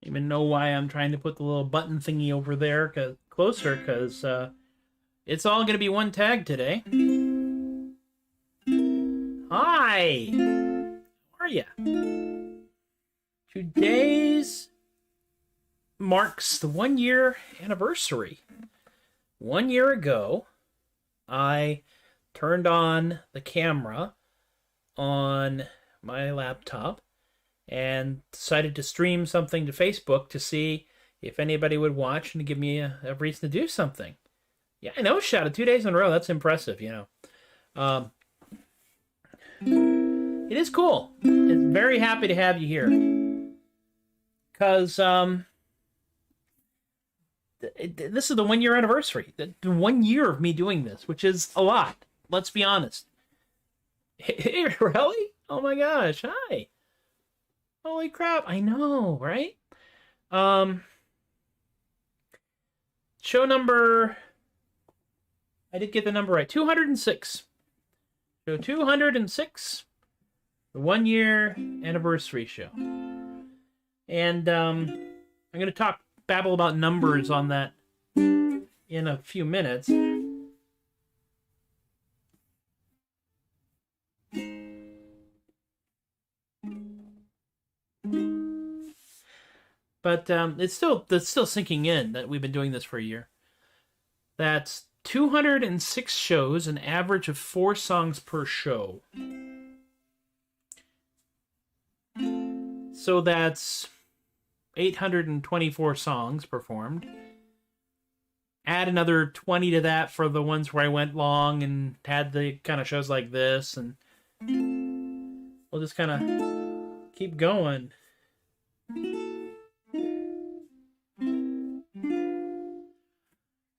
Even know why I'm trying to put the little button thingy over there closer, because it's all going to be one tag today. Hi! How are ya? Today's marks the 1 year anniversary. 1 year ago, I turned on the camera on my laptop and decided to stream something to Facebook to see if anybody would watch and to give me a reason to do something. Yeah, I know, Shadow, 2 days in a row. That's impressive, you know. It is cool. I'm very happy to have you here. Because this is the 1 year anniversary. The 1 year of me doing this, which is a lot. Let's be honest. Hey, really? Oh my gosh, hi. Holy crap, I know, right? Show number... I did get the number right. 206. Show 206. The 1 year anniversary show. And I'm going to babble about numbers on that in a few minutes. But it's still sinking in that we've been doing this for a year. That's 206 shows, an average of 4 songs per show. So that's 824 songs performed. Add another 20 to that for the ones where I went long and had the kind of shows like this, and we'll just kind of keep going.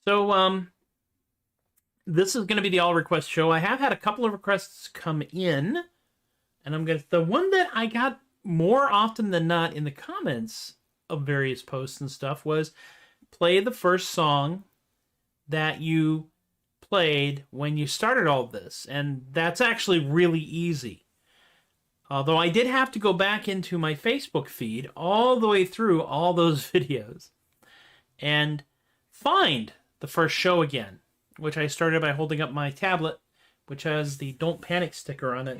So, this is going to be the all request show. I have had a couple of requests come in, and the one that I got more often than not in the comments of various posts and stuff was play the first song that you played when you started all this. And that's actually really easy. Although I did have to go back into my Facebook feed all the way through all those videos and find the first show again, which I started by holding up my tablet, which has the Don't Panic sticker on it,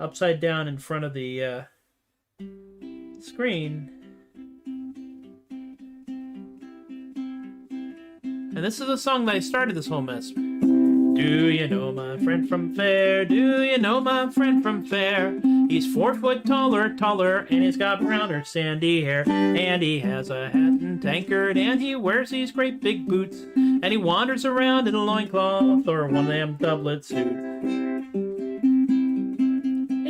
upside down in front of the screen. And this is the song that I started this whole mess. Do you know my friend from Fair? Do you know my friend from Fair? He's 4 foot taller, and he's got browner sandy hair. And he has a hat and tankard, and he wears these great big boots. And he wanders around in a loincloth or one of them doublet suits.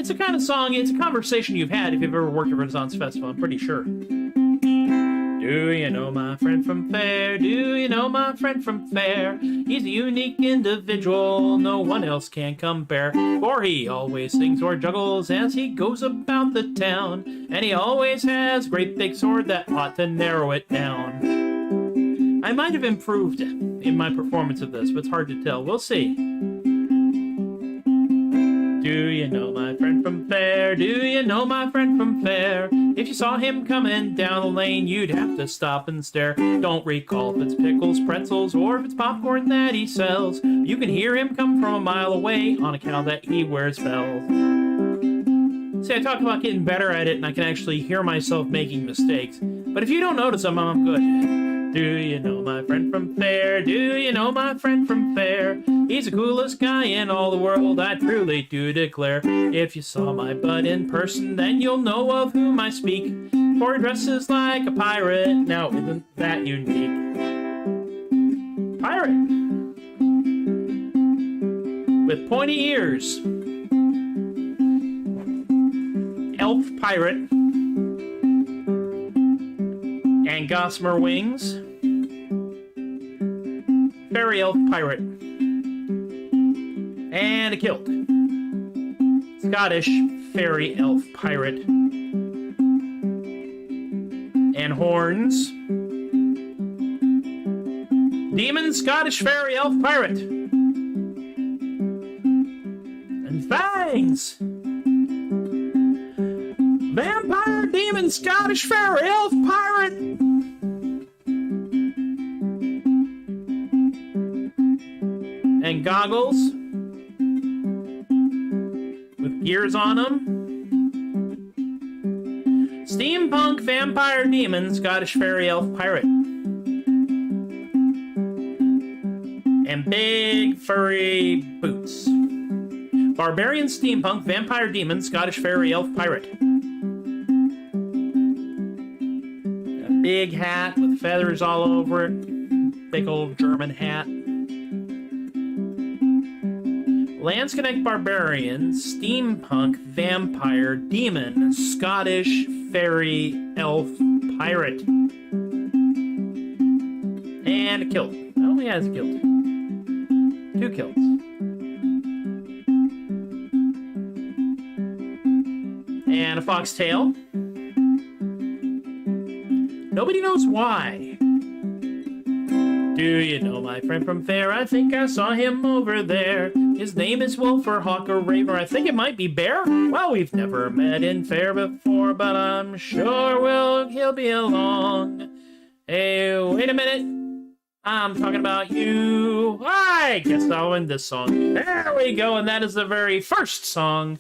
It's a kind of song, it's a conversation you've had if you've ever worked at a Renaissance Festival, I'm pretty sure. Do you know my friend from Fair? Do you know my friend from Fair? He's a unique individual, no one else can compare. For he always sings or juggles as he goes about the town, and he always has a great big sword that ought to narrow it down. I might have improved in my performance of this, but it's hard to tell. We'll see. Do you know my friend from Fair? Do you know my friend from Fair? If you saw him coming down the lane, you'd have to stop and stare. Don't recall if it's pickles, pretzels, or if it's popcorn that he sells. You can hear him come from a mile away on account that he wears bells. See, I talk about getting better at it, and I can actually hear myself making mistakes. But if you don't notice them, I'm good. Do you know my friend from Fair? Do you know my friend from Fair? He's the coolest guy in all the world, I truly do declare. If you saw my bud in person, then you'll know of whom I speak. For he dresses like a pirate, now isn't that unique? Pirate! With pointy ears. Elf pirate. And gossamer wings. Fairy elf pirate. And a kilt. Scottish fairy elf pirate. And horns. Demon Scottish fairy elf pirate. And fangs. Vampire demon Scottish fairy elf pirate. And goggles with gears on them. Steampunk vampire demon Scottish fairy elf pirate. And big furry boots. Barbarian steampunk vampire demon Scottish fairy elf pirate. A big hat with feathers all over it. Big old German hat. Landsknecht Barbarian, Steampunk, Vampire, Demon, Scottish, Fairy, Elf, Pirate. And a kilt. Oh, he has a kilt. 2 kilts. And a foxtail. Nobody knows why. Do you know my friend from Fair? I think I saw him over there. His name is Wolf or Hawk or Raven, or I think it might be Bear. Well, we've never met in Fair before, but I'm sure he'll be along. Hey, wait a minute. I'm talking about you. I guess I'll end this song. There we go, and that is the very first song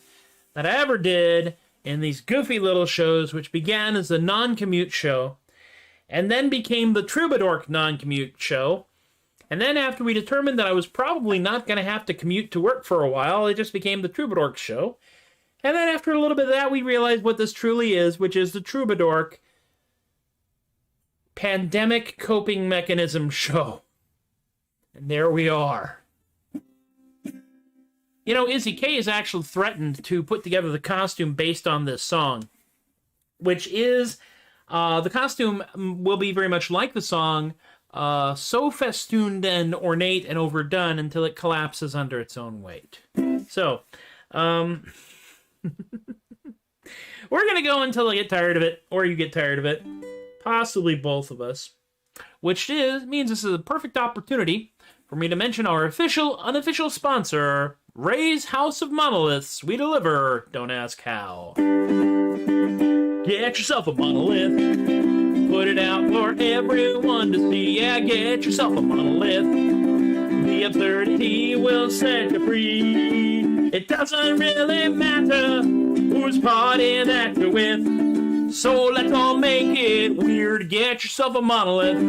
that I ever did in these goofy little shows, which began as a non-commute show, and then became the Troubadork non-commute show. And then after we determined that I was probably not going to have to commute to work for a while, it just became the Troubadork show. And then after a little bit of that, we realized what this truly is, which is the Troubadork pandemic coping mechanism show. And there we are. You know, Izzy K has actually threatened to put together the costume based on this song, which is... the costume will be very much like the song, so festooned and ornate and overdone until it collapses under its own weight. So, we're going to go until I get tired of it, or you get tired of it. Possibly both of us. Which means this is a perfect opportunity for me to mention our unofficial sponsor, Ray's House of Monoliths. We deliver, don't ask how. Get yourself a monolith. Put it out for everyone to see. Yeah, get yourself a monolith. The absurdity will set you free. It doesn't really matter whose party that you're with. So let's all make it weird. Get yourself a monolith.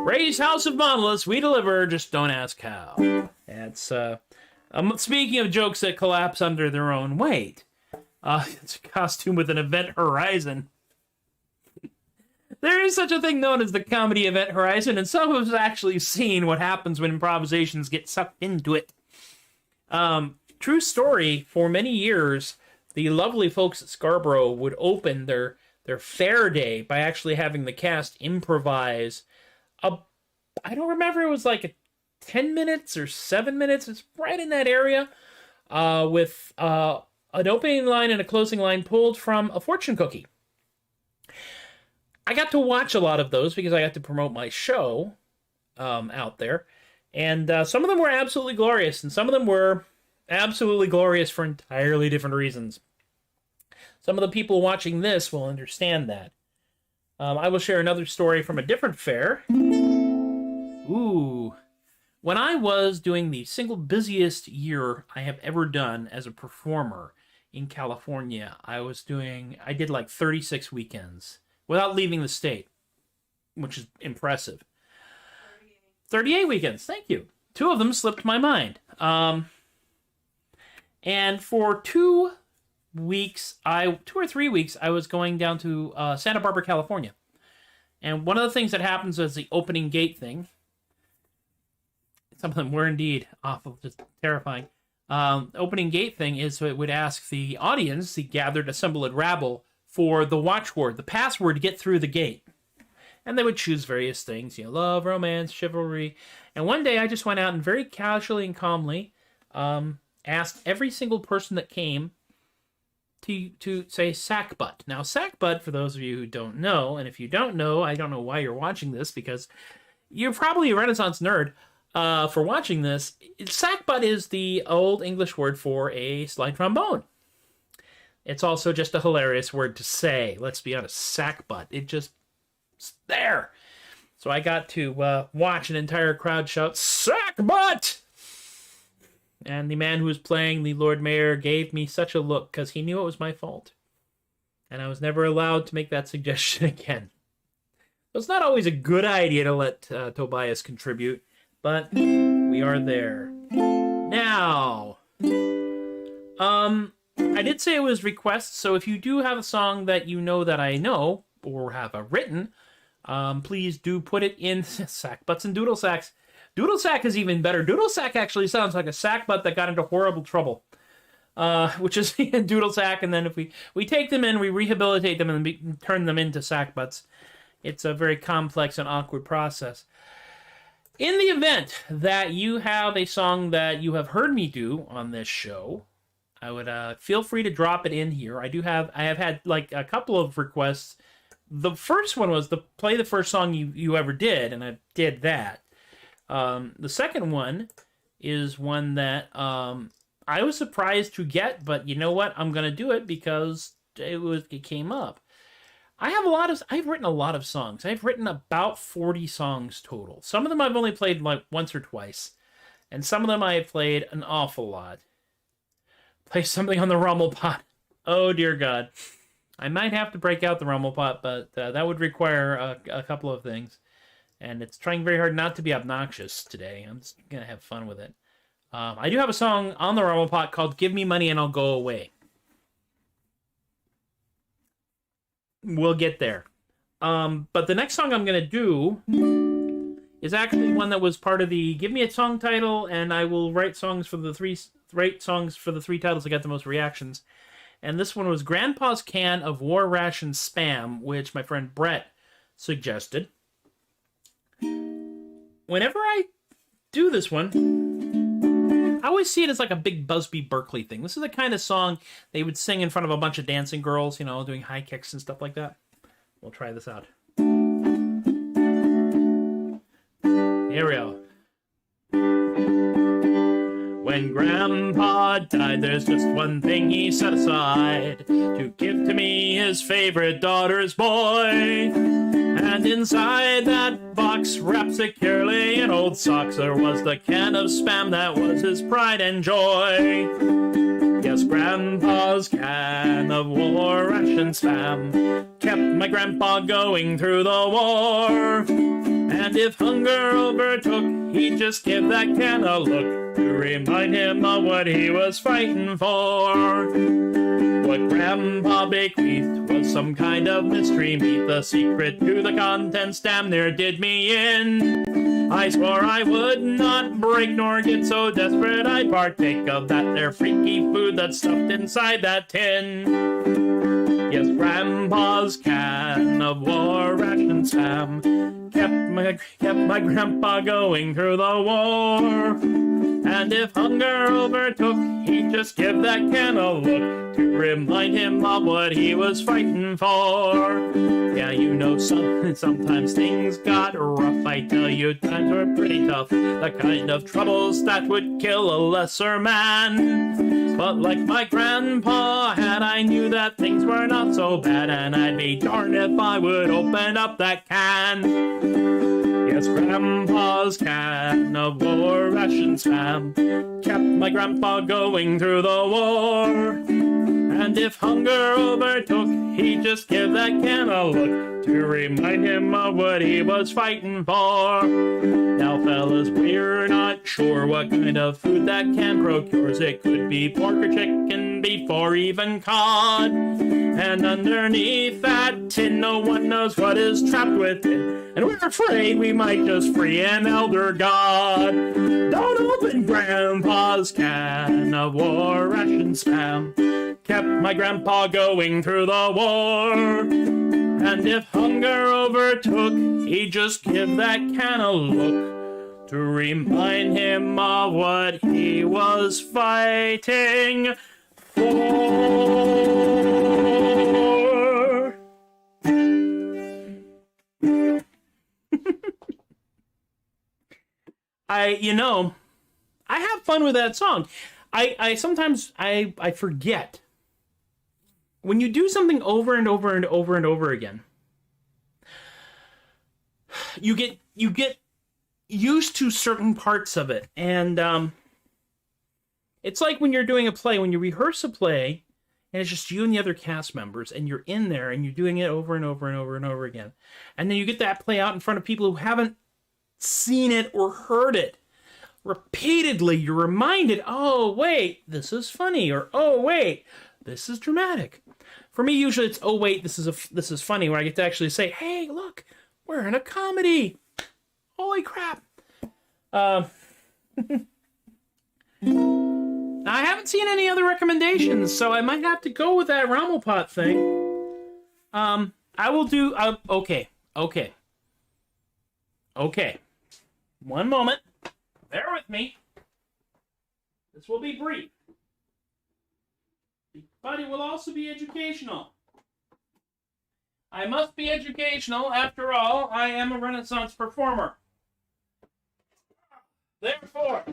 Ray's House of Monoliths. We deliver, just don't ask how. That's, speaking of jokes that collapse under their own weight. It's a costume with an event horizon. There is such a thing known as the comedy event horizon, and some of us have actually seen what happens when improvisations get sucked into it. true story, for many years, the lovely folks at Scarborough would open their fair day by actually having the cast improvise I don't remember, it was like a 10 minutes or 7 minutes. It's right in that area, with an opening line and a closing line pulled from a fortune cookie. I got to watch a lot of those because I got to promote my show out there. And some of them were absolutely glorious, and some of them were absolutely glorious for entirely different reasons. Some of the people watching this will understand that. I will share another story from a different fair. Ooh. When I was doing the single busiest year I have ever done as a performer in California, I did like 36 weekends without leaving the state, which is impressive. 38 weekends, thank you. 2 of them slipped my mind. And for 2 or 3 weeks, I was going down to Santa Barbara, California. And one of the things that happens is the opening gate thing. Some of them were indeed awful, just terrifying. Opening gate thing is it would ask the audience, the gathered, assembled rabble, for the watchword, the password to get through the gate. And they would choose various things, love, romance, chivalry. And one day I just went out and very casually and calmly asked every single person that came to say sackbutt. Now, sackbutt, for those of you who don't know, and if you don't know, I don't know why you're watching this, because you're probably a Renaissance nerd for watching this. Sackbutt is the old English word for a slide trombone. It's also just a hilarious word to say. Let's be honest, sackbutt. It's there. So I got to watch an entire crowd shout, sackbutt! And the man who was playing the Lord Mayor gave me such a look because he knew it was my fault. And I was never allowed to make that suggestion again. So it's not always a good idea to let Tobias contribute, but we are there. Now, I did say it was requests, so if you do have a song that you know that I know, or have written, please do put it in sackbutts and doodle sacks. Doodle sack is even better. Doodle sack actually sounds like a sackbutt that got into horrible trouble, which is doodle sack. And then if we take them in, we rehabilitate them and turn them into sackbutts. It's a very complex and awkward process. In the event that you have a song that you have heard me do on this show, I would feel free to drop it in here. I have had like a couple of requests. The first one was to play the first song you ever did, and I did that. The second one is one that I was surprised to get, but you know what? I'm going to do it because it came up. I've written a lot of songs. I've written about 40 songs total. Some of them I've only played like once or twice, and some of them I've played an awful lot. Play something on the Rummel Pot. Oh, dear God. I might have to break out the Rummel Pot, but that would require a couple of things. And it's trying very hard not to be obnoxious today. I'm just going to have fun with it. I do have a song on the Rummel Pot called Give Me Money and I'll Go Away. We'll get there. But the next song I'm going to do is actually one that was part of the Give Me a Song title, and I will write songs for the three titles that got the most reactions. And this one was Grandpa's Can of War Ration Spam, which my friend Brett suggested. Whenever I do this one, I always see it as like a big Busby Berkeley thing. This is the kind of song they would sing in front of a bunch of dancing girls, doing high kicks and stuff like that. We'll try this out. Here we go. When Grandpa died, there's just one thing he set aside to give to me, his favorite daughter's boy. And inside that box, wrapped securely in old socks, there was the can of Spam that was his pride and joy. Yes, Grandpa's can of War Ration Spam kept my grandpa going through the war. And if hunger overtook, he'd just give that can a look to remind him of what he was fighting for. What Grandpa bequeathed was some kind of mystery meat. The secret to the contents damn near did me in. I swore I would not break nor get so desperate I'd partake of that there freaky food that's stuffed inside that tin. Yes, Grandpa's can of war ration spam kept my grandpa going through the war. And if hunger overtook, he'd just give that can a look to remind him of what he was fighting for. Yeah, you know, sometimes things got rough. I tell you, times were pretty tough. The kind of troubles that would kill a lesser man. But like my grandpa had, I knew that things were not so bad, and I'd be darned if I would open up that can. Yes, Grandpa's can of war ration spam kept my grandpa going through the war. And if hunger overtook, he'd just give that can a look to remind him of what he was fighting for. Now, fellas, we're not sure what kind of food that can procures. It could be pork or chicken, beef, or even cod. And underneath that tin, no one knows what is trapped within. And we're afraid we might just free an elder god. Don't open Grandpa's can of war ration spam. Kept my grandpa going through the war. And if hunger overtook, he'd just give that can a look to remind him of what he was fighting for. I have fun with that song. I sometimes forget. When you do something over and over and over and over again, you get used to certain parts of it. And it's like when you're doing a play, when you rehearse a play, and it's just you and the other cast members, and you're in there, and you're doing it over and over and over and over again. And then you get that play out in front of people who haven't seen it or heard it. Repeatedly, you're reminded, oh, wait, this is funny, or oh, wait, this is dramatic. For me, usually it's, oh, wait, this is funny, where I get to actually say, hey, look, we're in a comedy. Holy crap. I haven't seen any other recommendations, so I might have to go with that Rommelpot thing. I will do, okay. One moment. Bear with me. This will be brief. But it will also be educational. I must be educational. After all, I am a Renaissance performer. Therefore,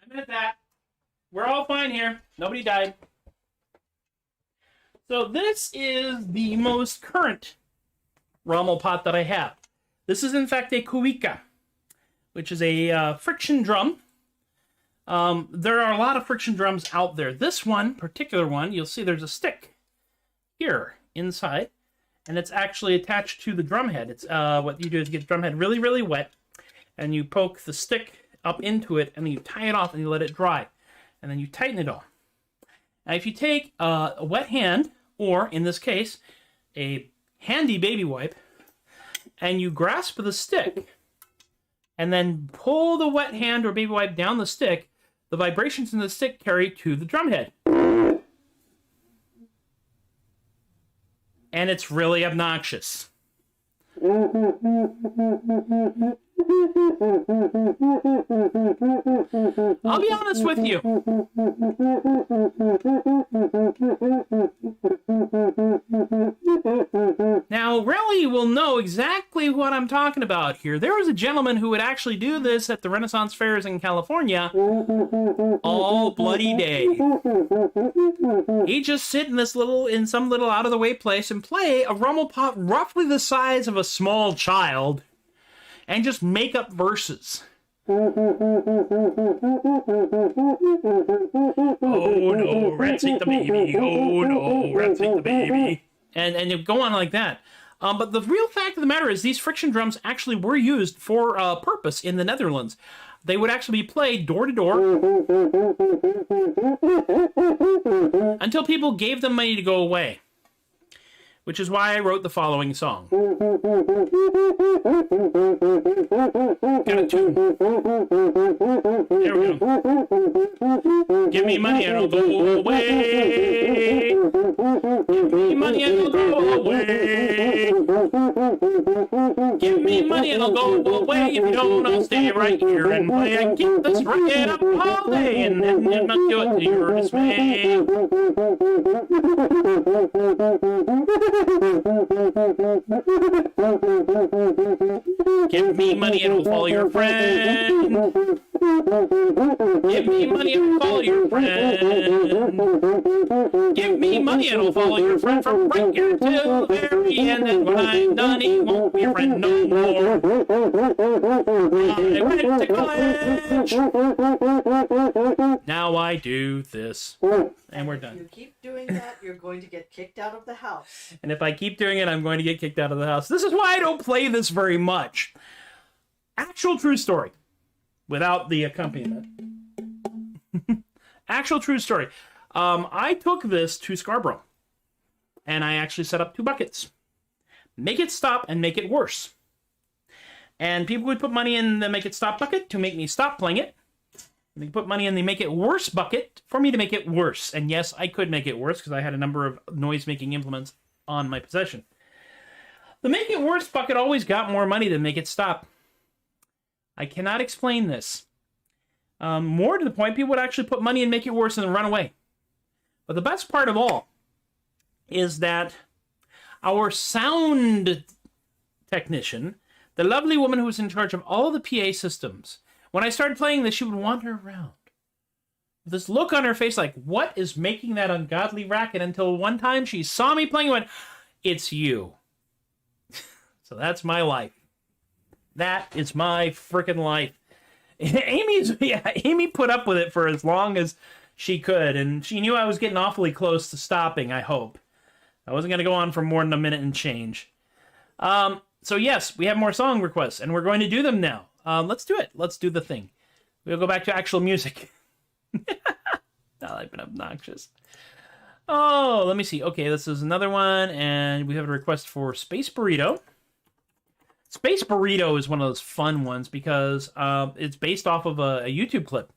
I'm at that. We're all fine here. Nobody died. So this is the most current Rommelpot that I have. This is, in fact, a cuica, which is a friction drum. There are a lot of friction drums out there. This one, particular one, you'll see there's a stick here inside, and it's actually attached to the drum head. It's what you do is you get the drum head really, really wet, and you poke the stick up into it, and then you tie it off, and you let it dry, and then you tighten it all. Now, if you take a wet hand, or, in this case, a handy baby wipe, and you grasp the stick, and then pull the wet hand or baby wipe down the stick, the vibrations in the stick carry to the drum head. And it's really obnoxious. I'll be honest with you. Now, Relly will know exactly what I'm talking about here. There was a gentleman who would actually do this at the Renaissance fairs in California all bloody day. He'd just sit in some little out-of-the-way place and play a Rommelpot roughly the size of a small child and just make up verses. Oh no, rats ate the baby. Oh no, rats ate the baby. And you go on like that. But the real fact of the matter is these friction drums actually were used for a purpose in the Netherlands. They would actually be played door to door until people gave them money to go away. Which is why I wrote the following song. Got a tune. There we go. Give me money and I'll go away. Give me money and I'll go away. Give me money and I'll go away. If you don't, I'll stay right here and play and keep this record up all day. And then you must do it to your dismay. Give me money and I'll follow your friend. Give me money and I'll follow your friend. Give me money and I'll follow your friend from right here till the very end. And when I'm done, he won't be a friend no more. I went to college. Now I do this. And we're done. If you keep doing that, you're going to get kicked out of the house. And if I keep doing it, I'm going to get kicked out of the house. This is why I don't play this very much. Actual true story. Without the accompaniment. Actual true story. I took this to Scarborough. And I actually set up 2 buckets. Make it stop and make it worse. And people would put money in the make it stop bucket to make me stop playing it. They put money in the make it worse bucket for me to make it worse. And yes, I could make it worse because I had a number of noise-making implements on my possession. The make it worse bucket always got more money than make it stop. I cannot explain this. More to the point, people would actually put money in make it worse and then run away. But the best part of all is that our sound technician, the lovely woman who was in charge of all the PA systems, when I started playing this, she would wander around with this look on her face like, what is making that ungodly racket? Until one time she saw me playing and went, it's you. So that's my life. That is my freaking life. Amy put up with it for as long as she could, and she knew I was getting awfully close to stopping, I hope. I wasn't going to go on for more than a minute and change. So yes, we have more song requests, and we're going to do them now. Let's do it. Let's do the thing. We'll go back to actual music. Now I've been obnoxious. Oh, let me see. Okay, this is another one, and we have a request for Space Burrito. Space Burrito is one of those fun ones because it's based off of a YouTube clip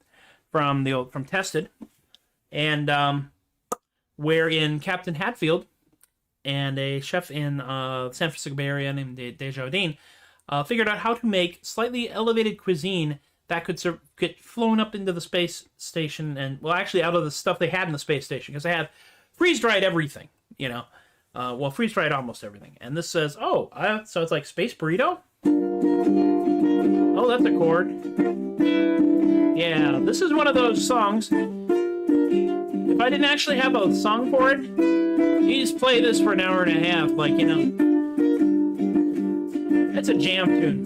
from Tested, and wherein Captain Hatfield and a chef in San Francisco Bay Area named Desjardins figured out how to make slightly elevated cuisine that could get flown up into the space station, and well, actually out of the stuff they had in the space station, because they have freeze-dried everything, you know. Well, freeze-dried almost everything. And this says, so it's like Space Burrito? Oh, that's a chord. Yeah, this is one of those songs. If I didn't actually have a song for it, you just play this for an hour and a half, like, you know. It's a jam tune.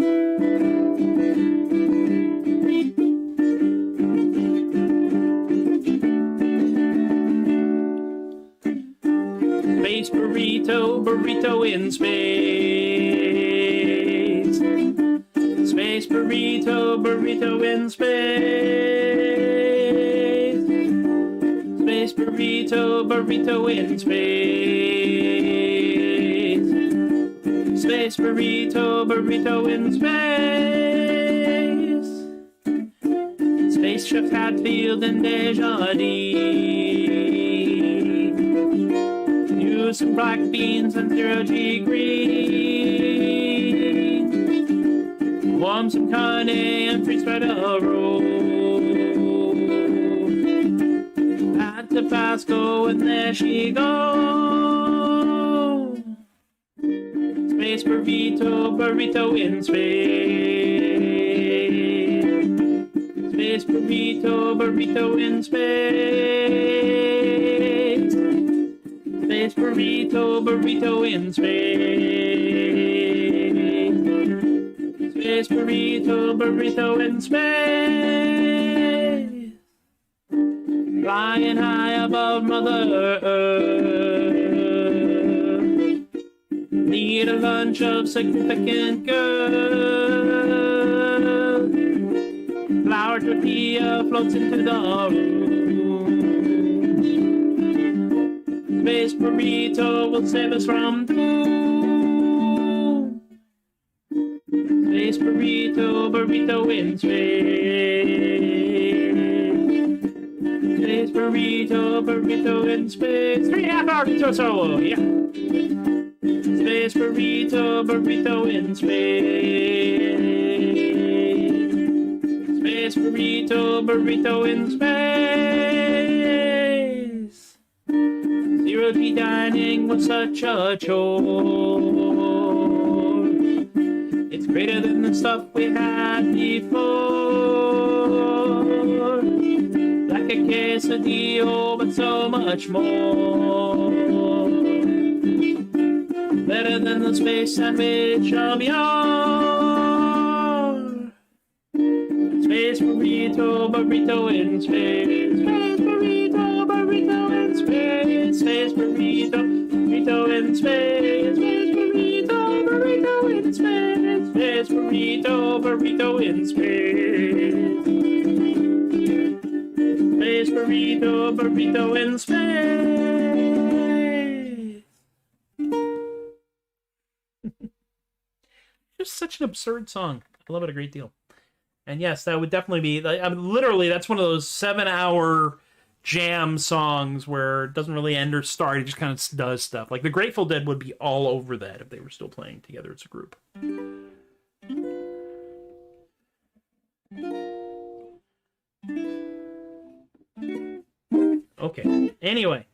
Space burrito, burrito in space. Space burrito, burrito in space. Space burrito, burrito in space. Space burrito, burrito in space. Space Chef Hatfield and Desjardins. Use some black beans and 0G green. Warm some carne and freeze-dried a roll. Add Tabasco and there she goes. Space burrito, burrito in space. Space burrito, burrito in space. Space burrito, burrito in space. Space burrito, burrito in space. Flying high above Mother Earth. Need a bunch of significant girls. Flour tortilla floats into the room. Space burrito will save us from doom. Space burrito, burrito in space. Space burrito, burrito in space. 3.5 hours intro solo, yeah. Space burrito, burrito in space. Space burrito, burrito in space. Zero-G dining was such a chore. It's greater than the stuff we had before. Like a quesadillo, but so much more. Better than the space sandwich of yore. Space burrito, burrito in space. Space burrito, burrito in space. Space burrito, burrito in space. Space burrito, burrito in space. Space burrito, burrito in space. Space burrito, burrito in space. Just such an absurd song. I love it a great deal. And yes, that would definitely be, I mean, literally, that's one of those 7-hour jam songs where it doesn't really end or start. It just kind of does stuff. Like the Grateful Dead would be all over that if they were still playing together as a group. Okay. Anyway.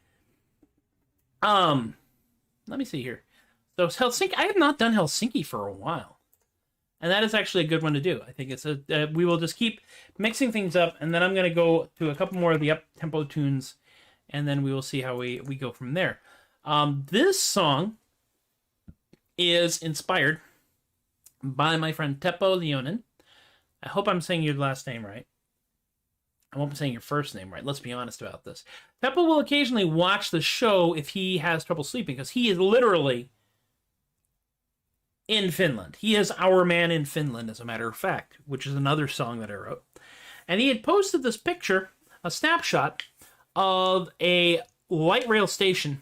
Let me see here. So Helsinki, I have not done Helsinki for a while. And that is actually a good one to do. I think it's we will just keep mixing things up, and then I'm going to go to a couple more of the up-tempo tunes, and then we will see how we go from there. This song is inspired by my friend Teppo Leonin. I hope I'm saying your last name right. I hope I'm saying your first name right. Let's be honest about this. Teppo will occasionally watch the show if he has trouble sleeping, because he is literally in Finland. He is our man in Finland, as a matter of fact, which is another song that I wrote. And he had posted this picture, a snapshot, of a light rail station,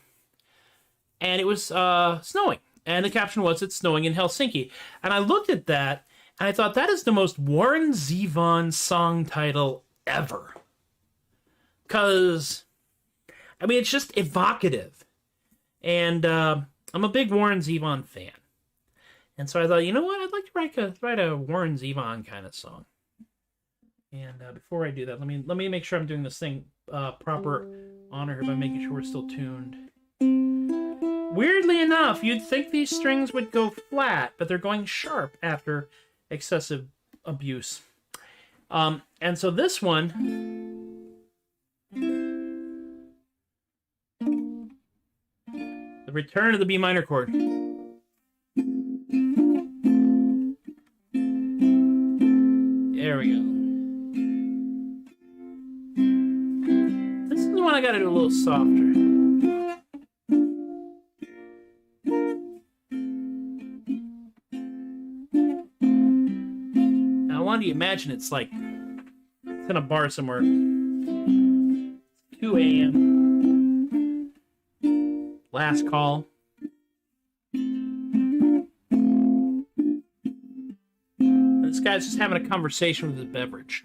and it was snowing. And the caption was, "It's snowing in Helsinki." And I looked at that, and I thought, that is the most Warren Zevon song title ever. Because, I mean, it's just evocative. And I'm a big Warren Zevon fan. And so I thought, you know what? I'd like to write a Warren Zevon kind of song. And before I do that, let me make sure I'm doing this thing proper honor here by making sure we're still tuned. Weirdly enough, you'd think these strings would go flat, but they're going sharp after excessive abuse. And so this one, the return of the B minor chord. There we go. This is the one I gotta do a little softer. Now I want you to imagine it's like it's in a bar somewhere. 2 a.m. Last call. This guy's just having a conversation with his beverage.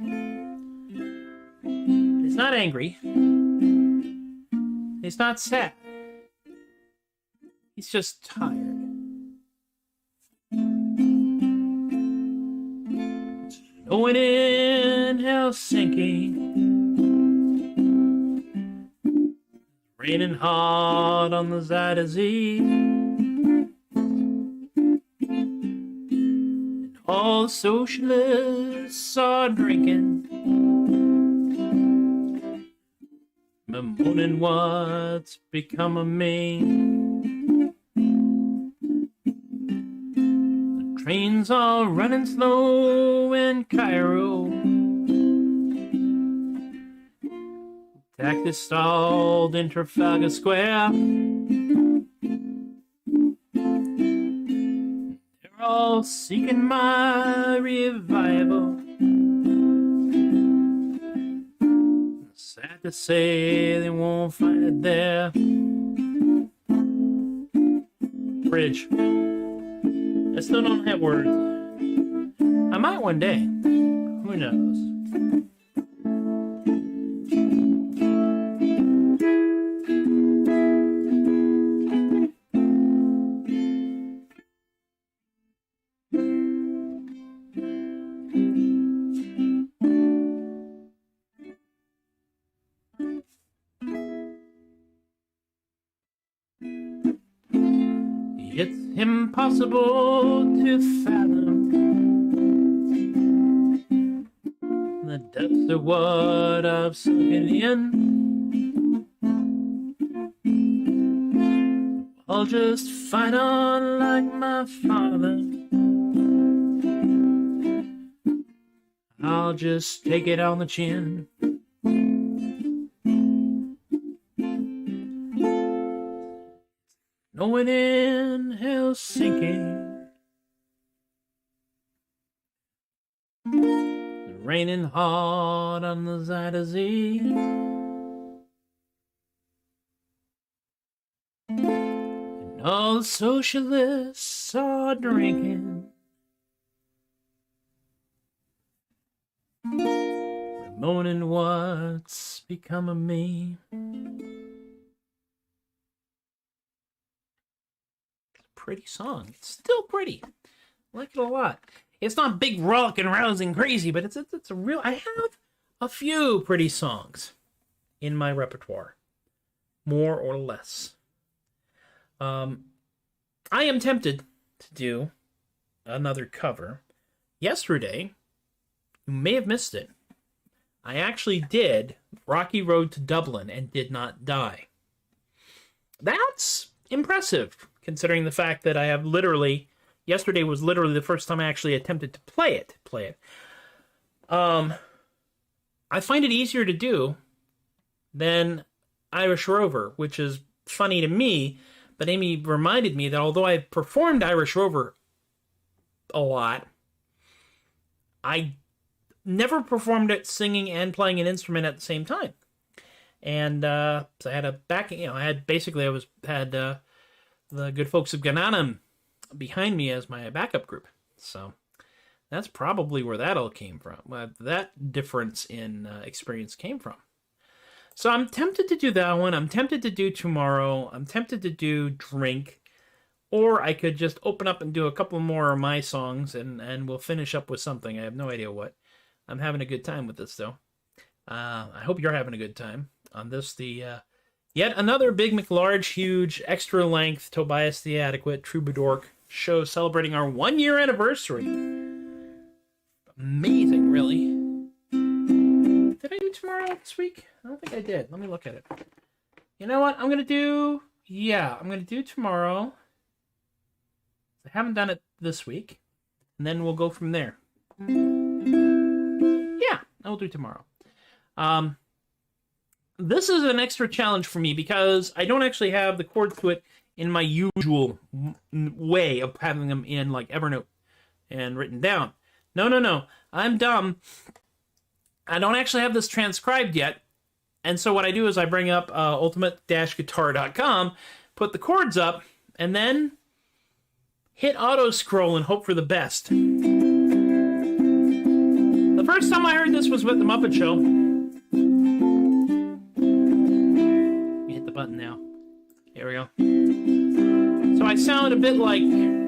He's not angry. He's not sad. He's just tired. It's snowing in Helsinki. Raining hard on the Zeta Z. All the socialists are drinking, bemoaning what's become of me. The Trains are running slow in Cairo. Taxi stalled in Trafalgar Square. They're all seeking my revival. Sad to say they won't find it there. Bridge. I still don't have words. I might one day. Who knows? It's impossible to fathom the depths of what I've sunken in. I'll just fight on like my father. I'll just take it on the chin. No one in Helsinki. It's raining hard on the Zeta Z. And all the socialists are drinking. Bemoaning what's become of me. Pretty song. It's still pretty. I like it a lot. It's not big, rock and rousing crazy, but it's a real. I have a few pretty songs in my repertoire, more or less. I am tempted to do another cover. Yesterday, you may have missed it. I actually did Rocky Road to Dublin and did not die. That's impressive, considering the fact that I have literally, yesterday was literally the first time I actually attempted to play it. I find it easier to do than Irish Rover, which is funny to me, but Amy reminded me that although I performed Irish Rover a lot, I never performed it singing and playing an instrument at the same time. And so I had a backing, I had the good folks of Gananam behind me as my backup group. So that's probably where that all came from. That difference in experience came from. So I'm tempted to do that one. I'm tempted to do Tomorrow. I'm tempted to do Drink. Or I could just open up and do a couple more of my songs and we'll finish up with something. I have no idea what. I'm having a good time with this, though. I hope you're having a good time on this. Yet another big, McLarge, huge, extra-length Tobias the Adequate Troubadork show celebrating our 1-year anniversary. Amazing, really. Did I do Tomorrow this week? I don't think I did. Let me look at it. You know what? I'm going to do Tomorrow. I haven't done it this week. And then we'll go from there. Yeah, I'll do Tomorrow. This is an extra challenge for me because I don't actually have the chords to it in my usual way of having them in like Evernote and written down. No. I'm dumb. I don't actually have this transcribed yet. And so what I do is I bring up ultimate-guitar.com, put the chords up, and then hit auto scroll and hope for the best. The first time I heard this was with The Muppet Show. Hit the button now. Here we go. So I sound a bit like him.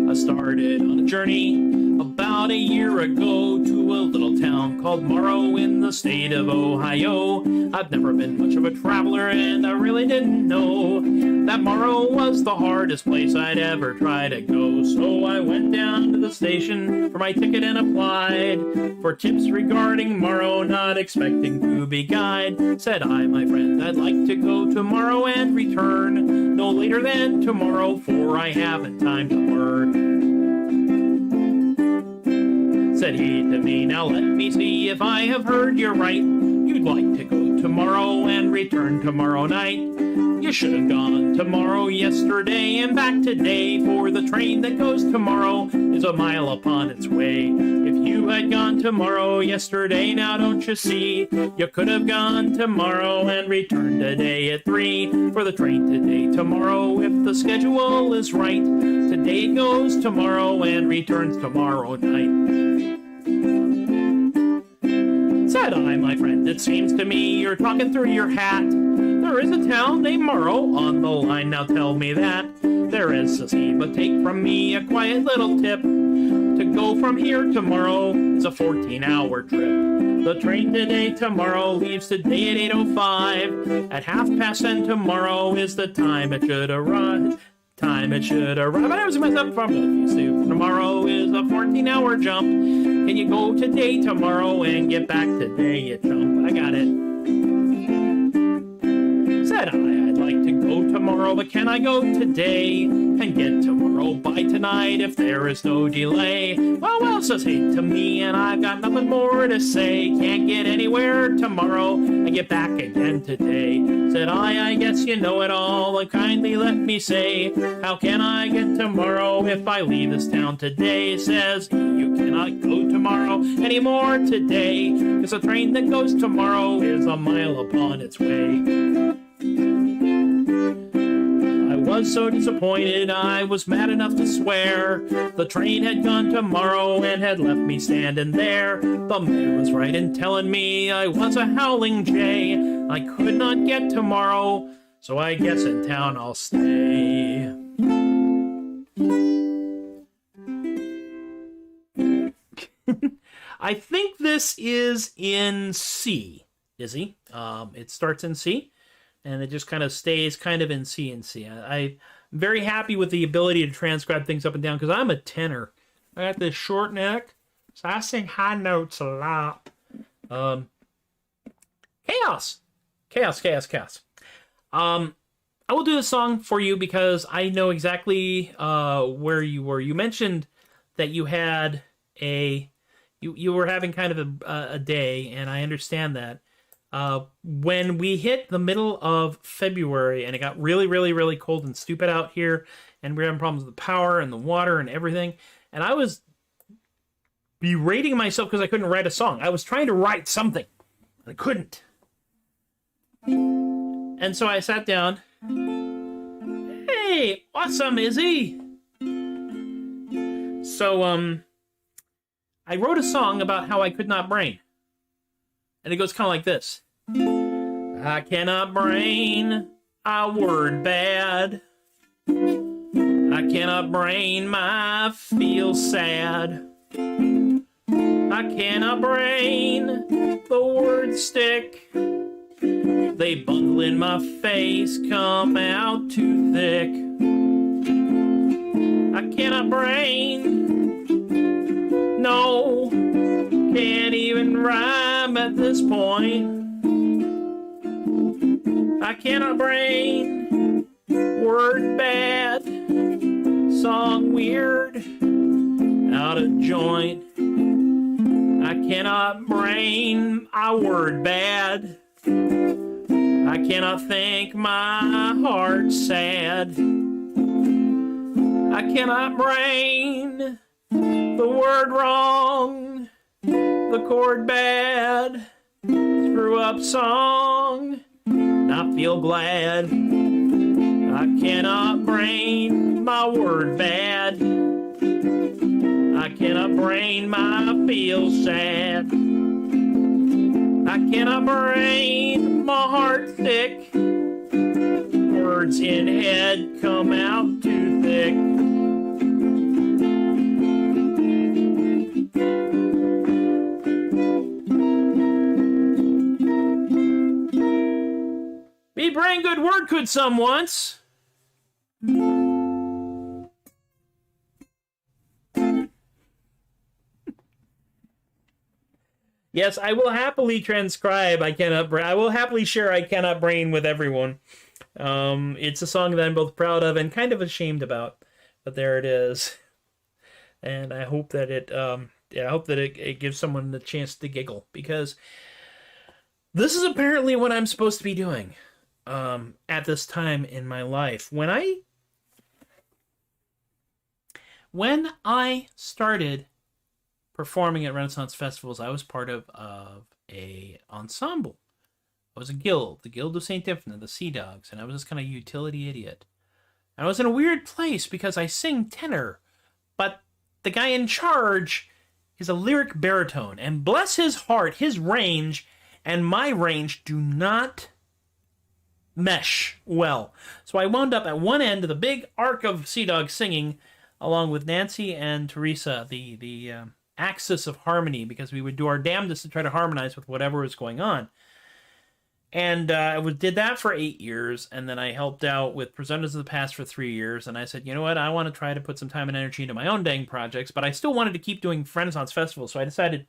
I started on a journey about a year ago to a little town town called Morrow in the state of Ohio. I've never been much of a traveler, and I really didn't know that Morrow was the hardest place I'd ever try to go. So I went down to the station for my ticket and applied for tips regarding Morrow, not expecting to be guide. Said I, my friend, I'd like to go tomorrow and return no later than tomorrow, for I haven't time to learn. Said he to me, now let me see if I have heard you right. You'd like to go tomorrow and return tomorrow night. You should have gone tomorrow yesterday and back today, for the train that goes tomorrow is a mile upon its way. If you had gone tomorrow yesterday, now don't you see, you could have gone tomorrow and returned today at 3, for the train today tomorrow, if the schedule is right, today goes tomorrow and returns tomorrow night. Said I, my friend, it seems to me you're talking through your hat. There is a town named Morrow on the line, now tell me that. There is a sea, but take from me a quiet little tip. To go from here tomorrow is a 14-hour trip. The train today tomorrow leaves today at 8:05. At 10:30 tomorrow is the time it should arrive. But I was messed up from Philadelphia. Tomorrow is a 14-hour jump. Can you go today, tomorrow, and get back today, you chump? I got it. Said I'd like to go tomorrow, but can I go today and get tomorrow by tonight if there is no delay? Well, says he to me, and I've got nothing more to say. Can't get anywhere tomorrow and get back again today. Said I guess you know it all, and kindly let me say, how can I get tomorrow if I leave this town today? Says he, you cannot go tomorrow anymore today, because the train that goes tomorrow is a mile upon its way. I was so disappointed, I was mad enough to swear. The train had gone tomorrow and had left me standing there. The man was right in telling me I was a howling jay. I could not get tomorrow, so I guess in town I'll stay. I think this is in C, Izzy. It starts in C, and it just kind of stays kind of in C and C. I'm very happy with the ability to transcribe things up and down, because I'm a tenor. I got this short neck, so I sing high notes a lot. Chaos. I will do this song for you because I know exactly where you were. You mentioned that you had you were having kind of a day, and I understand that. When we hit the middle of February and it got really, really, really cold and stupid out here, and we were having problems with the power and the water and everything, and I was berating myself because I couldn't write a song. I was trying to write something, and I couldn't. And so I sat down. Hey, awesome, Izzy! So, I wrote a song about how I could not brain. And it goes kind of like this. I cannot brain a word bad. I cannot brain my feel sad. I cannot brain the word stick. They bundle in my face, come out too thick. I cannot brain, no, can't even rhyme at this point. I cannot brain, word bad, song weird, out of joint. I cannot brain a word bad. I cannot think my heart's sad. I cannot brain the word wrong, the chord bad, screw up song, not feel glad. I cannot brain my word bad. I cannot brain my feel sad. I cannot brain my heart thick. Words in head come out too thick. fine good word could some once. Yes, I will happily transcribe I will happily share I Cannot Brain with everyone. It's a song that I'm both proud of and kind of ashamed about. But there it is. And I hope that it gives someone the chance to giggle, because this is apparently what I'm supposed to be doing at this time in my life. When I started performing at Renaissance festivals, I was part of a ensemble. I was a guild, the Guild of St. Infinite, the Sea Dogs, and I was this kind of utility idiot. And I was in a weird place because I sing tenor, but the guy in charge is a lyric baritone, and bless his heart, his range and my range do not mesh well. So I wound up at one end of the big arc of Sea Dogs singing, along with Nancy and Teresa, the axis of harmony, because we would do our damnedest to try to harmonize with whatever was going on. And I did that for 8 years, and then I helped out with Presenters of the Past for 3 years, and I said, you know what, I want to try to put some time and energy into my own dang projects, but I still wanted to keep doing Renaissance festivals, so I decided,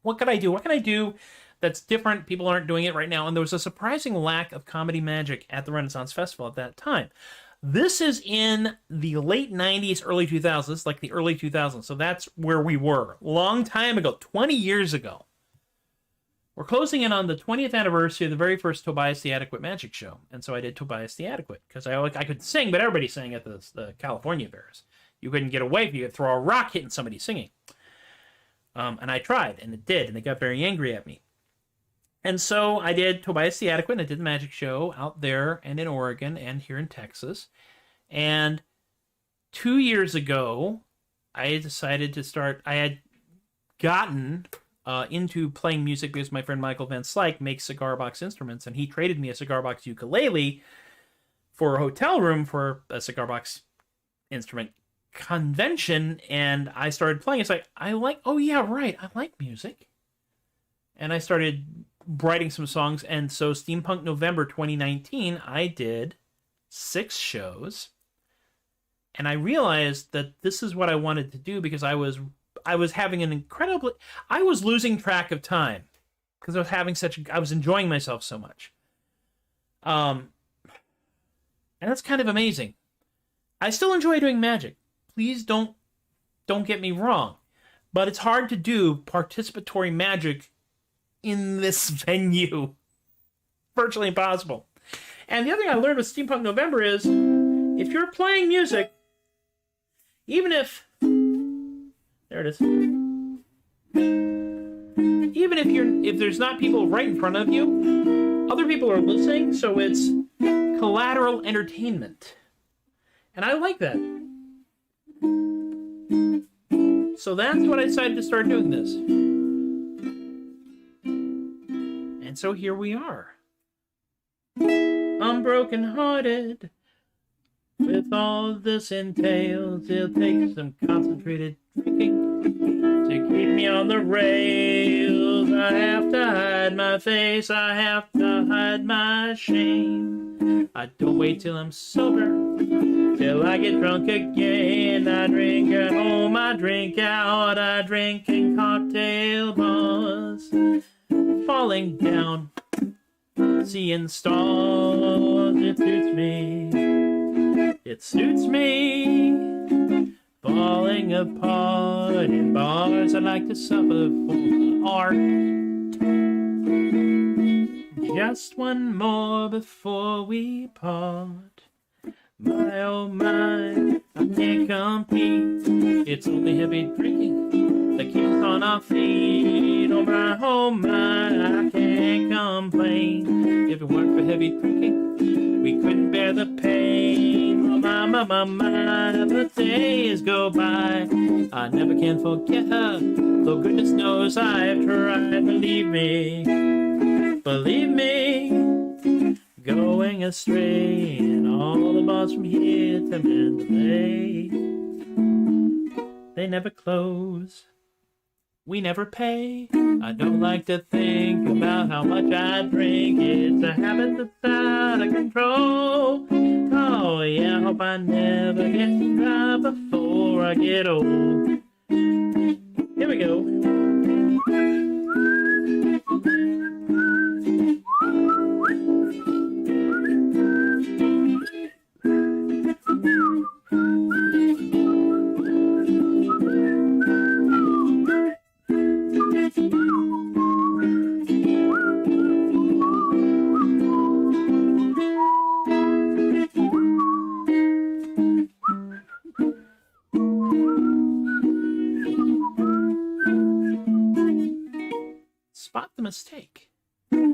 what can I do? What can I do that's different? People aren't doing it right now, and there was a surprising lack of comedy magic at the Renaissance Festival at that time. This is in the late 90s, early 2000s, like the early 2000s, so that's where we were. Long time ago, 20 years ago. We're closing in on the 20th anniversary of the very first Tobias the Adequate Magic Show, and so I did Tobias the Adequate, because I could sing, but everybody sang at the California Bears. You couldn't get away if you could throw a rock hitting somebody singing. And I tried, and it did, and they got very angry at me. And so I did Tobias the Adequate, and I did the magic show out there and in Oregon and here in Texas. And 2 years ago, I decided to start. I had gotten into playing music because my friend Michael Van Slyke makes cigar box instruments, and he traded me a cigar box ukulele for a hotel room for a cigar box instrument convention, and I started playing. It's like, I like music. And I started writing some songs, and so Steampunk November 2019, I did 6 shows, and I realized that this is what I wanted to do, because I was having I was losing track of time, because I was enjoying myself so much. And that's kind of amazing. I still enjoy doing magic. Please don't get me wrong, but it's hard to do participatory magic in this venue. Virtually impossible. And the other thing I learned with Steampunk November is, if you're playing music, even if there it is. Even if there's not people right in front of you, other people are listening, so it's collateral entertainment. And I like that. So that's what I decided to start doing this. And so here we are. I'm broken-hearted. With all this entails, it'll take some concentrated drinking to keep me on the rails. I have to hide my face, I have to hide my shame. I don't wait till I'm sober, till I get drunk again. I drink at home, I drink out, I drink in cocktail bars. Falling down, seeing stars, it suits me. It suits me, falling apart in bars. I like to suffer for art. Just one more before we part. My oh my, I can't compete. It's only heavy drinking that keeps us on our feet. Oh my, I can't complain. If it weren't for heavy drinking, we couldn't bear the pain. Oh my, the days go by. I never can forget her, though goodness knows I've tried. Believe me, going astray in all the bars from here to Mandalay. They never close. we never pay. I don't like to think about how much I drink. It's a habit that's out of control. Oh yeah, I hope I never get dry before I get old. Here we go. Spot the mistake.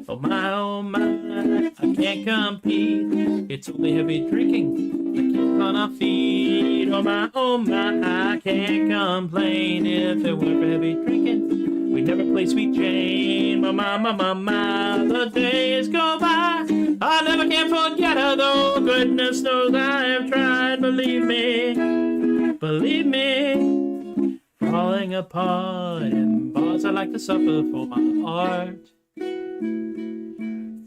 Oh my, I can't compete. It's only heavy drinking that keeps on our feet. Oh my, I can't complain. If it weren't for heavy drinking, we'd never play Sweet Jane. Oh my, the days go by. I never can forget her, though. Goodness knows I have tried. Believe me, falling apart. And bars I like to suffer for my art.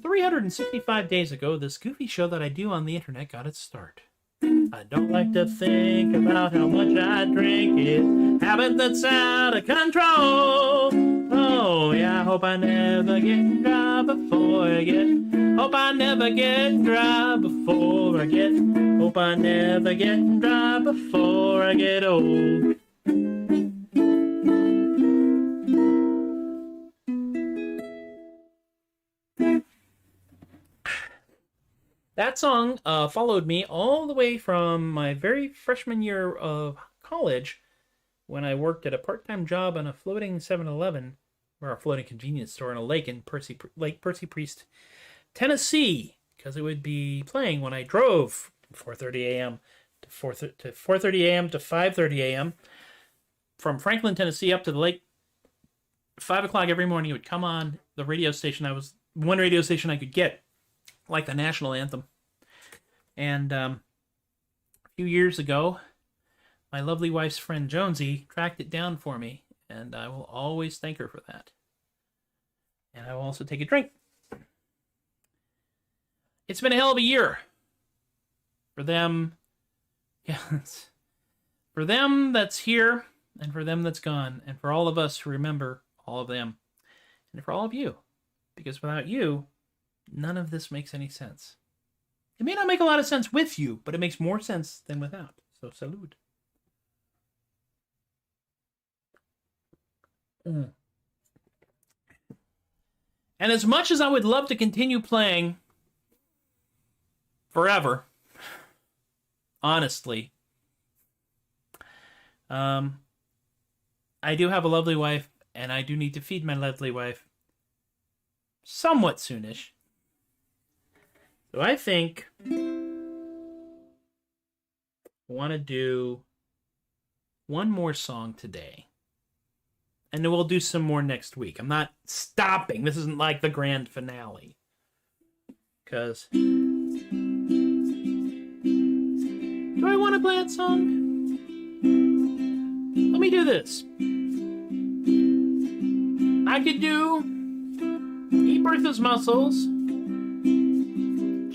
365 days ago, this goofy show that I do on the internet got its start. I don't like to think about how much I drink. It's a habit that's out of control. Oh yeah, I hope I never get dry before I get. Hope I never get dry before I get. Hope I never get dry before I get old. That song followed me all the way from my very freshman year of college when I worked at a part-time job on a floating 7-Eleven, or a floating convenience store in a lake in Lake Percy Priest, Tennessee, because it would be playing when I drove 4:30 a.m. to 4:30 a.m. to 5:30 a.m. from Franklin, Tennessee up to the lake. 5 o'clock every morning it would come on the radio station. I was one radio station I could get, like the national anthem. And a few years ago, my lovely wife's friend Jonesy tracked it down for me, and I will always thank her for that. And I will also take a drink. It's been a hell of a year. For them, yes. For them that's here, and for them that's gone, and for all of us who remember all of them, and for all of you. Because without you, none of this makes any sense. It may not make a lot of sense with you, but it makes more sense than without. So, salute. And as much as I would love to continue playing forever, honestly, I do have a lovely wife, and I do need to feed my lovely wife somewhat soonish. So I think I want to do one more song today. And then we'll do some more next week. I'm not stopping. This isn't like the grand finale. Because do I want to play that song? Let me do this. I could do Eat Bertha's Muscles,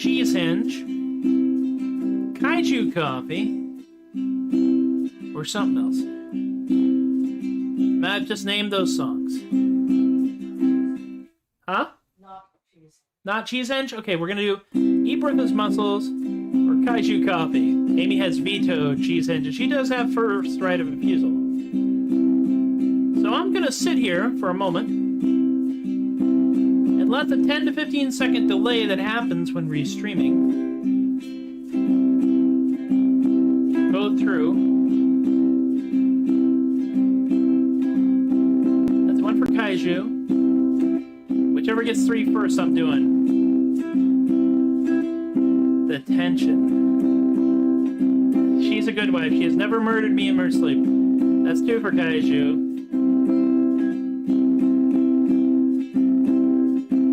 Cheese Hinge, Kaiju Coffee, or something else. I've just named those songs. Huh? Not Cheese Hinge? Okay, we're gonna do Eat Bertha's Muscles or Kaiju Coffee. Amy has vetoed Cheese Hinge, and she does have first right of refusal. So I'm gonna sit here for a moment and let the 10 to 15 second delay that happens when restreaming go through. That's one for Kaiju. Whichever gets 3 first, I'm doing. The tension. She's a good wife. She has never murdered me in her sleep. That's 2 for Kaiju.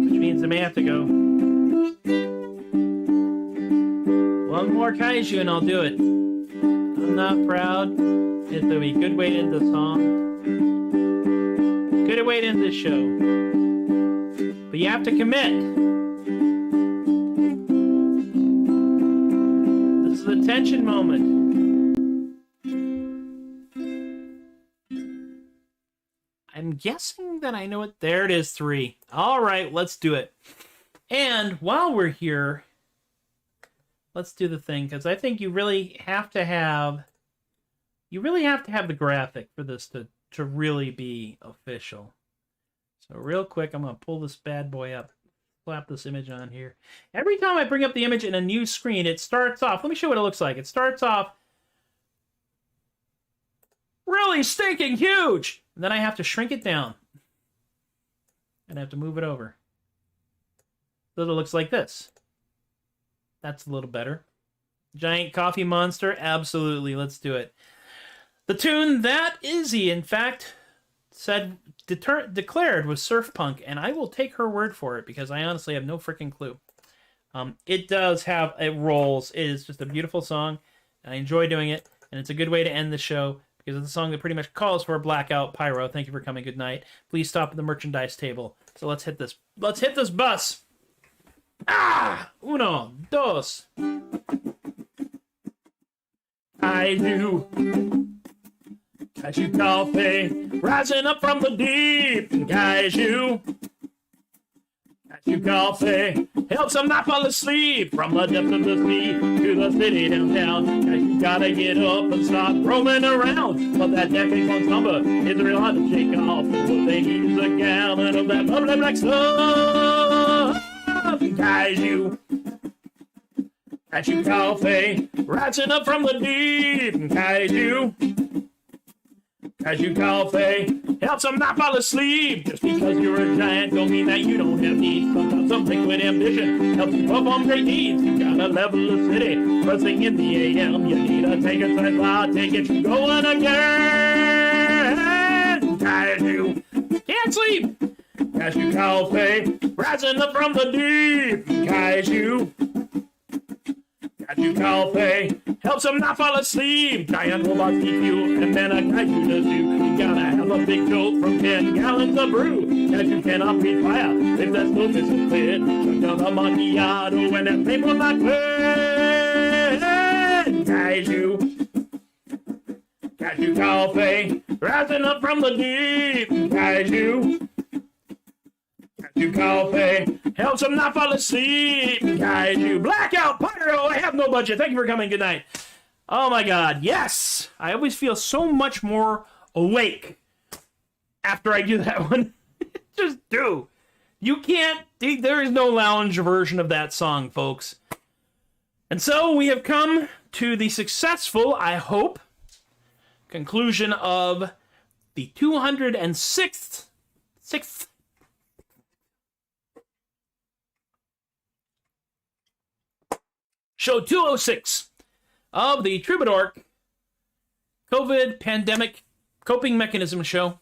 Which means I may have to go. One more Kaiju and I'll do it. I'm not proud. It'll be a good way to end the song. great way to end this show. But you have to commit. This is the tension moment. I'm guessing that I know it. There it is, 3. All right, let's do it. And while we're here, let's do the thing, because I think you really have to have the graphic for this to really be official. So real quick, I'm going to pull this bad boy up, slap this image on here. Every time I bring up the image in a new screen, it starts off, let me show you what it looks like. It starts off really stinking huge. And then I have to shrink it down. And I have to move it over. So it looks like this. That's a little better. Giant coffee monster? Absolutely. Let's do it. The tune That Izzy, in fact, declared was surf punk, and I will take her word for it because I honestly have no freaking clue. It does have, it rolls. It is just a beautiful song, and I enjoy doing it, and it's a good way to end the show because it's a song that pretty much calls for a blackout. Pyro, thank you for coming. Good night. Please stop at the merchandise table. So let's hit this. Let's hit this bus. Ah! Uno, dos. Kaiju coffee, rising up from the deep. Kaiju coffee, helps them not fall asleep. From the depths of the sea to the city downtown. Kaiju gotta get up and start roaming around. But that decade one's number is real hard to shake off. So they use a gallon of that bubbly black stuff. Kaiju coffee, rising up from the deep. Kaiju coffee, helps them not fall asleep. Just because you're a giant don't mean that you don't have needs. Sometimes some liquid ambition helps you perform great deeds. You gotta level the city, first thing in the AM. You need to take a side latte, get you going again. Kaiju, can't sleep. Kaiju coffee, rising up from the deep. Kaiju coffee, helps them not fall asleep. Giant robots keep you, and then a kaiju does you. You gotta have a big jolt from 10 gallons of brew. Kaiju cannot breathe fire if that smoke isn't cleared. Shut down the macchiato when that paper not cleared. Kaiju coffee, rising up from the deep. Kaiju coffee, helps them not fall asleep. Kaiju blackout pyro. I have no budget. Thank you for coming. Good night. Oh my God, yes! I always feel so much more awake after I do that one. Just do. You can't. There is no lounge version of that song, folks. And so we have come to the successful, I hope, conclusion of the 206th show 206 of the Troubadork COVID Pandemic Coping Mechanism Show.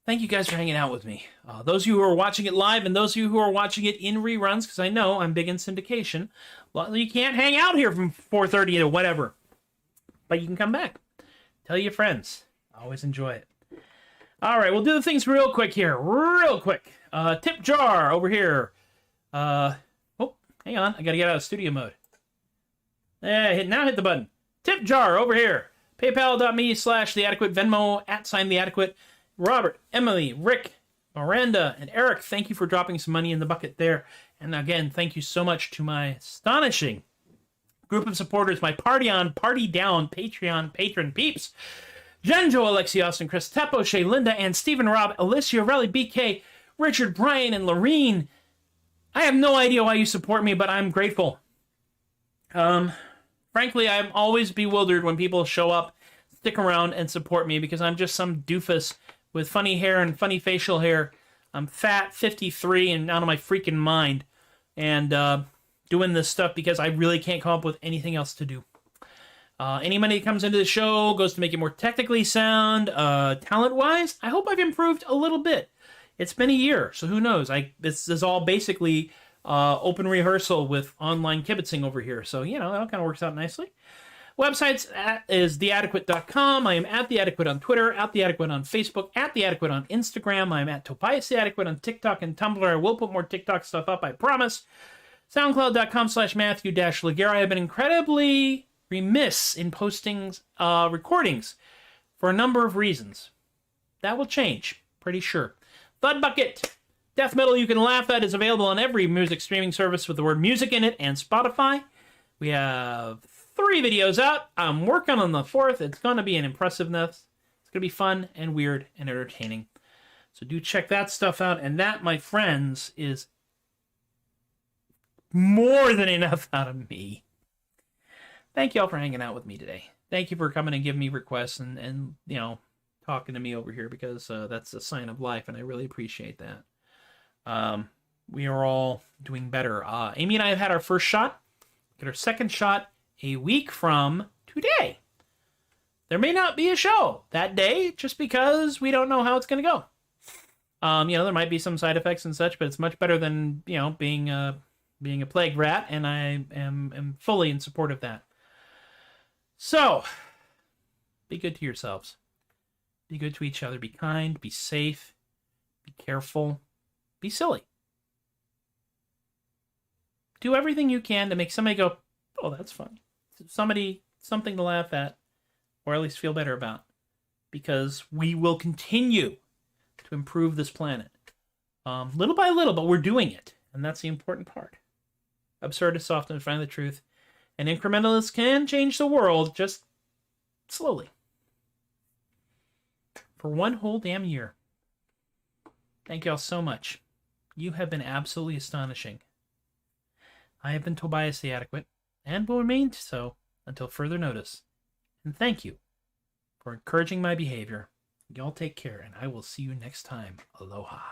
Thank you guys for hanging out with me. Those of you who are watching it live and those of you who are watching it in reruns, because I know I'm big in syndication, well, you can't hang out here from 4:30 to whatever. But you can come back. Tell your friends. I always enjoy it. All right, we'll do the things real quick here. Real quick. Tip jar over here. Oh, hang on. I got to get out of studio mode. Now hit the button. Tip jar over here. PayPal.me/theadequate. Venmo @theadequate. Robert, Emily, Rick, Miranda, and Eric, thank you for dropping some money in the bucket there. And again, thank you so much to my astonishing group of supporters, my Party On, Party Down, Patreon patron peeps. Genjo, Alexi, Austin, Chris, Teppo, Shay, Linda, and Stephen, Rob, Alicia, Relly, BK, Richard, Brian, and Lorene. I have no idea why you support me, but I'm grateful. Frankly, I'm always bewildered when people show up, stick around, and support me because I'm just some doofus with funny hair and funny facial hair. I'm fat, 53, and out of my freaking mind. And doing this stuff because I really can't come up with anything else to do. Any money that comes into the show goes to make it more technically sound. Talent-wise, I hope I've improved a little bit. It's been a year, so who knows? This is all basically open rehearsal with online kibitzing over here. So, you know, that kind of works out nicely. Websites is theadequate.com. I am at theadequate on Twitter, at theadequate on Facebook, at theadequate on Instagram. I am at Tobias theadequate on TikTok and Tumblr. I will put more TikTok stuff up, I promise. SoundCloud.com/Matthew-Laguerre. I have been incredibly remiss in posting recordings for a number of reasons. That will change, pretty sure. THUD Bucket. Death metal you can laugh at is available on every music streaming service with the word music in it and Spotify. We have 3 videos out. I'm working on the 4th. It's going to be an impressiveness. It's going to be fun and weird and entertaining. So do check that stuff out. And that, my friends, is more than enough out of me. Thank you all for hanging out with me today. Thank you for coming and giving me requests and you know, talking to me over here, because that's a sign of life, and I really appreciate that. We are all doing better. Amy and I have had our first shot. Get our second shot a week from today. There may not be a show that day just because we don't know how it's going to go. You know, there might be some side effects and such, but it's much better than, you know, being a plague rat, and I am fully in support of that. So, be good to yourselves. Be good to each other. Be kind. Be safe. Be careful. Be silly. Do everything you can to make somebody go, oh, that's funny. Something to laugh at, or at least feel better about. Because we will continue to improve this planet. Little by little, but we're doing it. And that's the important part. Absurdists often find the truth. And incrementalists can change the world, just slowly. For one whole damn year. Thank you all so much. You have been absolutely astonishing. I have been Tobias the Adequate, and will remain so until further notice. And thank you for encouraging my behavior. Y'all take care, and I will see you next time. Aloha.